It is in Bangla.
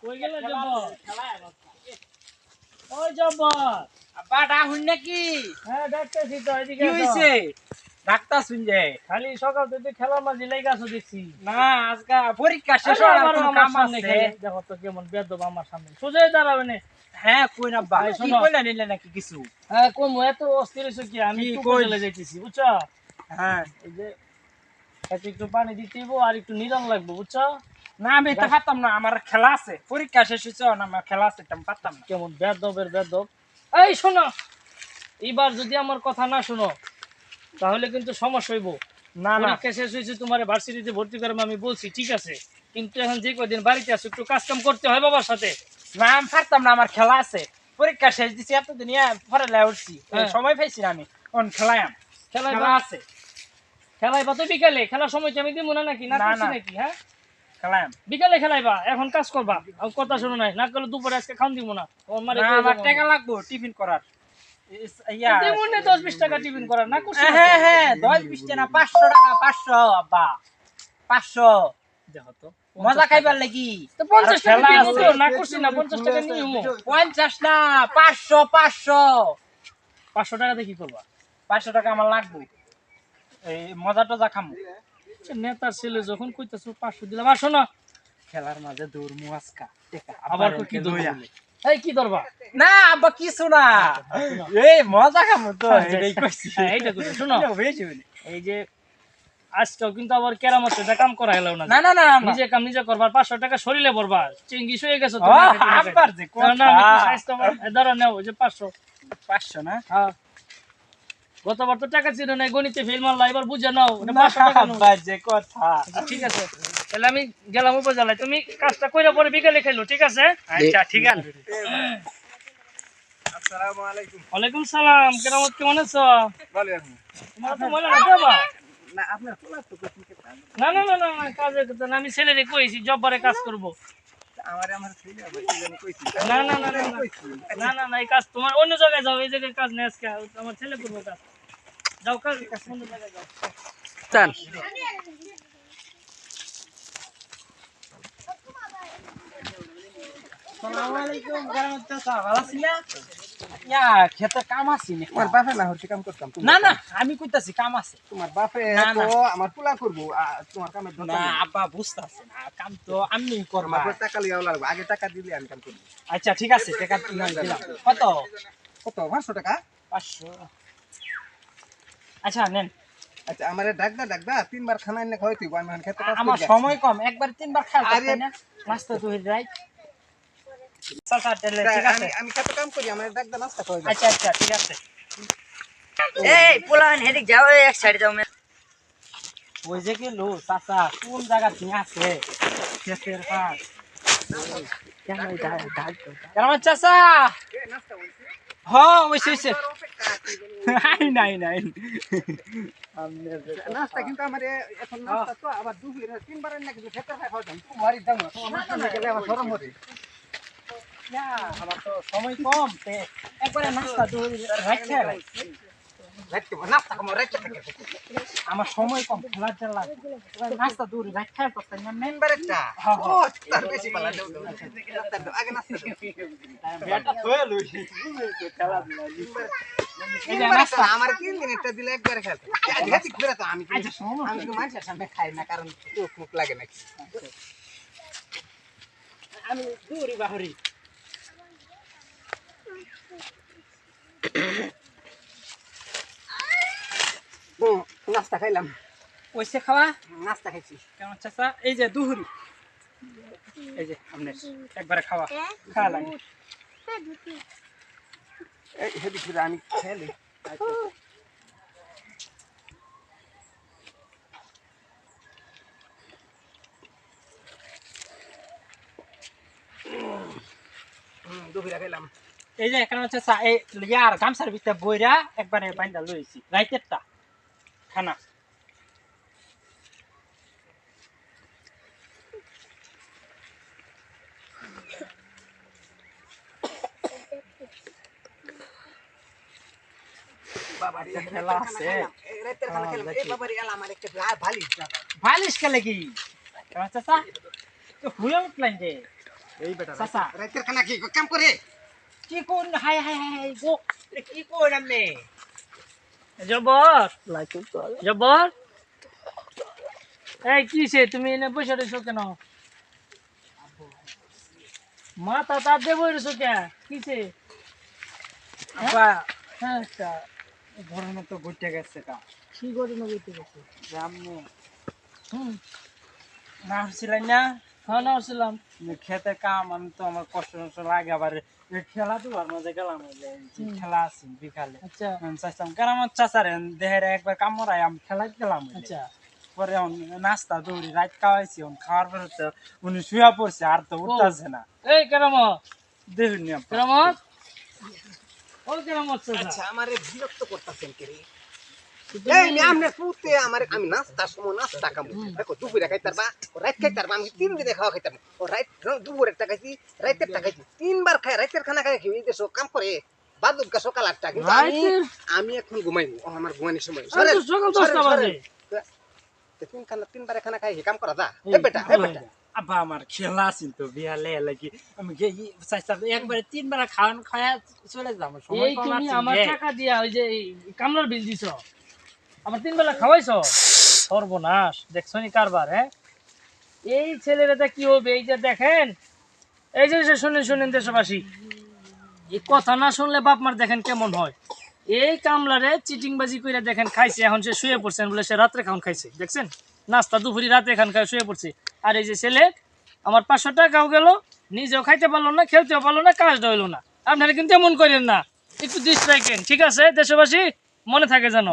কই গেলে জব্বর? ওই জব্বর, আব্বা ডাহুন নাকি? হ্যাঁ ডাকতেছি তো, এদিকে কি আসো। হইছে? ডাক্তার শুনছে। খালি সকাল থেকে খেলার মাঝে লেগে আছো দেখছি। না আজকে পরীক্ষা শেষ আরে হওয়ার আবার কোনো আমার কাম সামনে আছে? খেলে, দেখো তো কেমন বেয়াদব আমার সামনে। সোজাই দাঁড়াবে না। হ্যাঁ কই না আব্বা, এই কি শোনো। কইলা নিলে নাকি কিছু? হ্যাঁ কোন এত অস্থির হইছো কি? আমি কি একটু কই? চলে যাইতেছি, বুঝছো? হ্যাঁ এই যে এত একটু পানি দিতে হইবো আর একটু নিরাম লাগবে, বুঝছো? না আমি তো পারতাম না, আমার খেলা আছে, পরীক্ষা শেষ হয়েছে না, আমার খেলা আছে, আমি পারতাম না। কেমন বেয়াদবের বেয়াদব। এই শোনো, এবার যদি আমার কথা না শোনো তাহলে কিন্তু সমস্যা হইব। না না পরীক্ষা শেষ হয়েছে, তোমার ভার্সিটিতে ভর্তি করাবো আমি বলছি, ঠিক আছে, কিন্তু এখন যে কয়দিন বাড়িতে আছো একটু কাজ কাম করতে হয় বাবার সাথে। না আমি পারতাম না, আমার খেলা আছে, পরীক্ষা শেষ দিছি এতদিন পরে লাই উঠছি, হ্যাঁ। সময় পাইছি না আমি, কোন খেলায়াম খেলায় খেলা আছে, খেলাইবা তো বিকালে, খেলার সময় কি আমি দিব না নাকি? না না, করছি না। নাকি? হ্যাঁ খেলায়াম বিকালে খেলাইবা, এখন কাজ করবা। আর কথা শোনো নাই, না করলে দুপুরে আজকে খাওন দিব না। তোমার মারে না কই আমার যাবো টাকা আমি। লাগবো টিফিন করার। ইয়া দিব না 10-20 টাকা টিফিন করার, না করছি না তো? হ্যাঁ হ্যাঁ 10-20 না 500 টাকা, 500 আব্বা 500 দেখো তো মজা খাইবার লাগি। তো 50 টাকা খেলা দিব আছে। তো, না করছি না, 50 টাকা নিয়ে হমো। 50 না 500 500 টাকাতে কি করবা? 500 টাকা আমার লাগবে, এই মজা টজা খামু। আচ্ছা, নেতার ছেলে যখন কইতাছো 500 দিলাম। আর শোনো, খেলার মাঝে দৌড় মুয়াস্কা টাকা আবার কি লইয়া। ধরবা? এই কি ধরবা? না আব্বা কিছু না, শোনো। এই মজা খামু তো, এটাই কইছি। হ্যাঁ, এইটা কইছো। শোনো, এটা বেশি হইলে। এই যে আজকেও কিন্তু আবার কেরামত এটা কাম করা হলো না। না না না না। নিজে কাম নিজে করবার, 500 টাকা শরীরে ভরবা। চিঙ্গিস হয়ে গেছো তো। ও, না খাইতে না খাইতে। আব্বার যে না, না, আমি কথা। একটু স্বাস্থ্য ধরো নেও, ওই যে 500। 500 না? হ্যাঁ, গতবার তো টাকা ছিল না, গণিতে ফেল মারলা, এবার বুঝে নাও ওটা না 500 টাকা নাও। আব্বার যে কথা। আচ্ছা, ঠিক আছে, তাহলে আমি গেলাম উপজেলায়, তুমি কাজটা কইরা পরে বিকেলে খেলো, ঠিক আছে? আচ্ছা ঠিক আছে। আসসালামু আলাইকুম। ওয়ালাইকুম সালাম, কেরামত কেমন আছো? ভালো আছেন? তোমার তো মনে না দেবা? না আপনার পোলা তো কোচিং কে পান। না না না না না, কাজের কথা না, আমি ছেলেরে কইছি জব্বারে কাজ করব। আমার ছেলে আবার কি জানি কইছি। না না না না না। না না না, এই কাজ তোমার অন্য জায়গায় যাও, এই জায়গায় কাজ নেই আজকে, আমার ছেলে করবো কাজ। যাও কাজ, অন্য জায়গায় যাও। চান আসসালামু আলাইকুম গারামত চাচা, ভালো আছেন না? ইয়া খেতে কাম আছে নি? তোমার বাপে না হচ্ছে কাম করতাম। না না আমি কইতাছি কাম আছে। তোমার বাপে না, তো না। আমার পোলা করবো, তোমার কামের না দরকার নেই। আব্বা বুঝতাছে না, কাম তো আমি করব। আমার টাকা লিয়া লাগবে, আগে টাকা দিলে আমি কাম করবো। আচ্ছা ঠিক আছে, টাকা দিলাম। কত? কত 500 টাকা? 500। আচ্ছা নেন। আচ্ছা আমারে ডাকদা তিনবার খানা এনে খাওয়াই তুই, আমি এখন খেতে কাজ আমার করি। সময় কম, একবার তিনবার খাও আরে- তাই না? নাস্তা তো হই রাইট। চাচা তাহলে ঠিক আছে। আমি খেতে কাম করি, আমার ডাকদা নাস্তা খাওয়াই। আচ্ছা আচ্ছা ঠিক আছে। এই পোলান হেদিক যাও, এক সাইড যাও। ওই যে গেল চাচা, কোন জায়গা নিয়ে আছে খেতের কাজ। কেমন চাচা? হ্যাঁ ওইসে ওইসে। নাই নাই নাস্তা কিন্তু আমার এখন নাস্তা তো আবার দুপুরে তিনবার এনে কিন্তু খেতে খাওয়া যাবে। তোমারই দাম না, তোমার নাস্তা নিয়ে গেলে আমার শরম করে। না, আমার তো সময় কম, তে একবারে নাস্তা দূর রাখতে হয়। রাখতে নাস্তা কম রাখতে থাকে। আমার সময় কম, খেলার জেলা নাস্তা দূর রাখতে হয় তো তাই না? তিনবার একটা। হ্যাঁ, ও তার বেশি পালা দাও দাও। নাস্তা দাও, আগে নাস্তা দাও। বেটা থয়ে লই খেলা দিলা। এই যে তিনবার নাস্তা একটা, আমার 3 দিন একটা দিলে একবারে খেতে। হেতি ঘুরে তো আমি আচ্ছা শোনো, আমি কিন্তু মানুষের সামনে খাই না, কারণ চোখ মুখ লাগে নাকি। আমি দূরই বাহরি। নাস্তা খাইলাম, ওইসে খাওয়া নাস্তা খাইছি। কেমন চাচা? এই যে দুহুরি, এই যে আপনার একবারে খাওয়া খাওয়া লাগে। এই হেতি ঘুরে আমি খেলি। দুপুরে খাইলাম। এই যে এখানে হচ্ছে এই ইয়ার গামছার ভিতরে বইরা একবারে বাইন্দা লইছি রাইতেরটা খানা। বাবারে খেলা আছে। এই রাতের খানা খাইলাম। এই বাবারে এলা আমার একটা ভালিশ দাও। বালিশ খেলে কি কেমন চাচা? তো হুয়ে উঠলেন যে এই বেটা চাচা। রাতের খানা কি কাম করে কি কোন হাই হাই হাই গো কি কই আমি জবর জবর এই কিসে তুমি এনে বসে রয়েছো কেন মাথা তার দিয়ে বই রয়েছো কে কিসে আপা হ্যাঁ ঘটনা তো ঘটে গেছে কা কি করে নবীতে গেছে জামনে হুম না হছিলেন না হ্যাঁ না আসলাম খেতে কাম আমি তো আমার কষ্ট কষ্ট লাগে আবার খেলা তো আর মধ্যে গেলাম খেলা আছে বিকালে আচ্ছা আমি চাইছিলাম কারণ আমার চাচারে দেহের একবার কামড়াই আমি খেলাই গেলাম আচ্ছা পরে নাস্তা দৌড়ি রাত খাওয়াইছি খাওয়ার পরে তো উনি শুয়া পড়ছে আর তো উঠতেছে না এই কেরামত দেখুন কেরামত ও কেরামত আচ্ছা আমারে বিরক্ত করতেছেন কি রে এই মি আমনে পুতে আমারে আমি নাস্তা সময় নাস্তা কাম দেখো দুপুরে খাইতার বা রাত খাইতার বা আমি তিন দিনে খাওয়া খাইতাম ও রাত দুপুরে একটা খাইছি রাতের টা খাইছি তিনবার খাই রাতের খানা খাই এই দেশো কাম করে বাদুকা সকাল 8টা কিন্তু আমি এখন ঘুমাইবো ও আমার ঘুমানোর সময় সরে সকাল 10টা বাজে তিনবারে খানা খাই কাম করা দা এ বেটা আব্বা আমার খেলা আছিল তো বিয়ালে লাগি আমি চাইছিলাম একবারে তিনবার খাওয়ান খায়া চলে যাবো এই তুমি আমার টাকা দিয়া ওই যে কামলার বিল দিছো আমার 3 বেলা খাওয়াইছো সর্বনাশ দেখছো নি কারবার হ্যাঁ এই ছেলেটা কি হবে এই যে দেখেন এই যে শুনেন দেশবাসী এই কথা না শুনলে বাপ মার দেখেন কেমন হয় এই কামলারে চিটিংবাজি কইরা দেখেন খাইছে এখন সে শুয়ে পড়ছেন বলে সে রাত্রে খাওন খাইছে দেখছেন নাস্তা দুপুরি রাতে খান খায় শুয়ে পড়ছে আর এই যে ছেলে আমার 500 টাকাও গেল নিজেও খাইতে পারলো না খেলতেও পারলো না কাজটা হইলো না আপনারা কিন্তু এমন করেন না একটু দৃষ্টি রাখেন ঠিক আছে দেশবাসী মনে থাকে যেন